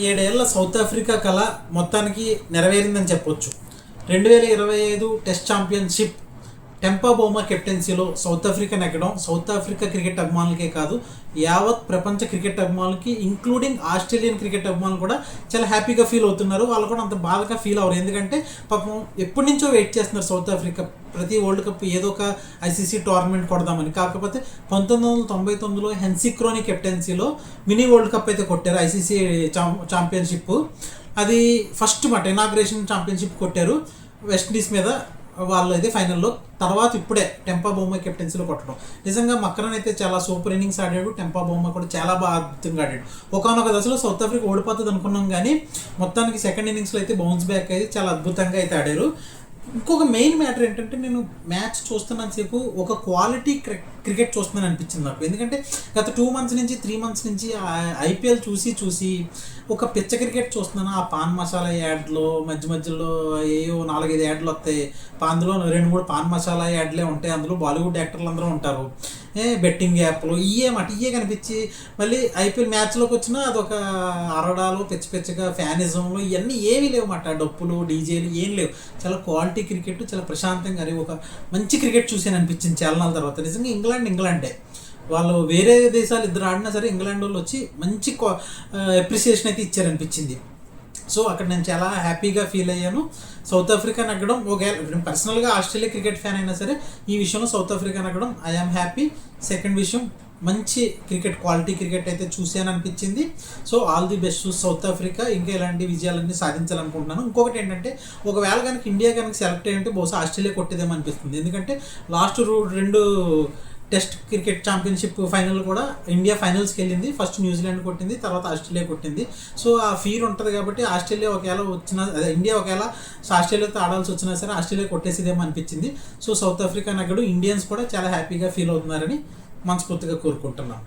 7 ఏళ్ల south Africa కళ మొత్తానికి నెరవేరిందని చెప్పొచ్చు. 2025 టెస్ట్ ఛాంపియన్షిప్ టెంపా బౌమా కెప్టెన్సీలో సౌత్ ఆఫ్రికా నెగ్గడం సౌత్ ఆఫ్రికా క్రికెట్ అభిమానులకే కాదు, యావత్ ప్రపంచ క్రికెట్ అభిమానులకి ఇంక్లూడింగ్ ఆస్ట్రేలియన్ క్రికెట్ అభిమానులు కూడా చాలా హ్యాపీగా ఫీల్ అవుతున్నారు. వాళ్ళు కూడా అంత బాధగా ఫీల్ అవ్వరు. ఎందుకంటే పాపం ఎప్పటి నుంచో వెయిట్ చేస్తున్నారు సౌత్ ఆఫ్రికా ప్రతి వరల్డ్ కప్ ఏదో ఒక ఐసీసీ టోర్నమెంట్ కొడదామని. కాకపోతే 1999లో హెన్సీ క్రోనీ కెప్టెన్సీలో మినీ వరల్డ్ కప్ అయితే కొట్టారు, ఐసీసీ ఛాంపియన్షిప్. అది ఫస్ట్ మాట ఇనాగ్రేషన్ ఛాంపియన్షిప్ కొట్టారు వెస్టిండీస్ మీద. వాళ్ళు అయితే ఫైనల్లో తర్వాత ఇప్పుడే టెంపా బౌమా కెప్టెన్సీలో కొట్టడం. నిజంగా మక్రన్ అయితే చాలా సూపర్ ఇన్నింగ్స్ ఆడాడు. టెంపా బౌమా కూడా చాలా బాగా అద్భుతంగా ఆడాడు. ఒకనొక దశలో సౌత్ ఆఫ్రికా ఓడిపోతుంది అనుకున్నాం, కానీ మొత్తానికి సెకండ్ ఇన్నింగ్స్లో అయితే బౌన్స్ బ్యాక్ అయితే చాలా అద్భుతంగా అయితే ఆడారు. ఇంకొక మెయిన్ మ్యాటర్ ఏంటంటే, నేను మ్యాచ్ చూస్తున్నంతసేపు ఒక క్వాలిటీ క్రికెట్ చూస్తున్నాను అనిపించింది నాకు. ఎందుకంటే గత 2 months నుంచి 3 months నుంచి ఐపీఎల్ చూసి ఒక పిచ్చ క్రికెట్ చూస్తున్నాను. ఆ పాన్ మసాలా యాడ్లో మధ్యలో ఏవో 4-5 యాడ్లు వస్తాయి. అందులో 2-3 పాన్ మసాలా యాడ్లే ఉంటాయి. అందులో బాలీవుడ్ యాక్టర్లు అందరూ ఉంటారు. బెట్టింగ్ యాప్లు ఇయే కనిపించి, మళ్ళీ ఐపీఎల్ మ్యాచ్లోకి వచ్చినా అదొక అరడాలు పిచ్చగా ఫ్యానిజంలో ఇవన్నీ ఏమీ లేవు మాట. డప్పులు డీజేలు ఏం లేవు. చాలా క్వాలిటీ క్రికెట్, చాలా ప్రశాంతంగా ఒక మంచి క్రికెట్ చూసాను అనిపించింది చాలా నాళ్ళ తర్వాత. నిజంగా ఇంగ్లాండే వాళ్ళు వేరే దేశాలు ఇద్దరు ఆడినా సరే ఇంగ్లాండ్ వాళ్ళు వచ్చి మంచి అప్రిసియేషన్ అయితే ఇచ్చారనిపించింది. సో అక్కడ నేను చాలా హ్యాపీగా ఫీల్ అయ్యాను. సౌత్ ఆఫ్రికా నగ్గడం, ఒకవేళ పర్సనల్గా ఆస్ట్రేలియా క్రికెట్ ఫ్యాన్ అయినా సరే ఈ విషయంలో సౌత్ ఆఫ్రికా నగ్గడం ఐఆమ్ హ్యాపీ. సెకండ్ విషయం, మంచి క్రికెట్ క్వాలిటీ క్రికెట్ అయితే చూసాను అనిపించింది. So all the best South Africa. ఇంకా ఇలాంటి విజయాలన్నీ సాధించాలనుకుంటున్నాను. ఇంకొకటి ఏంటంటే, ఒకవేళ కనుక ఇండియా కనుక సెలెక్ట్ అయ్యంటే బహుశా ఆస్ట్రేలియా కొట్టేదేమో అనిపిస్తుంది. ఎందుకంటే last 2 test cricket championship final కూడా ఇండియా ఫైనల్స్కి వెళ్ళింది. ఫస్ట్ న్యూజిలాండ్ కొట్టింది, తర్వాత ఆస్ట్రేలియా కొట్టింది. సో ఆ ఫీర్ ఉంటుంది కాబట్టి ఆస్ట్రేలియా ఒకవేళ వచ్చినా, అదే ఇండియా ఒకవేళ ఆస్ట్రేలియాతో ఆడాల్సి వచ్చినా సరే ఆస్ట్రేలియా కొట్టేసేదేమో అనిపించింది. సో సౌత్ ఆఫ్రికా నగ్గడు ఇండియన్స్ కూడా చాలా హ్యాపీగా ఫీల్ అవుతున్నారని మనస్ఫూర్తిగా కోరుకుంటున్నాను.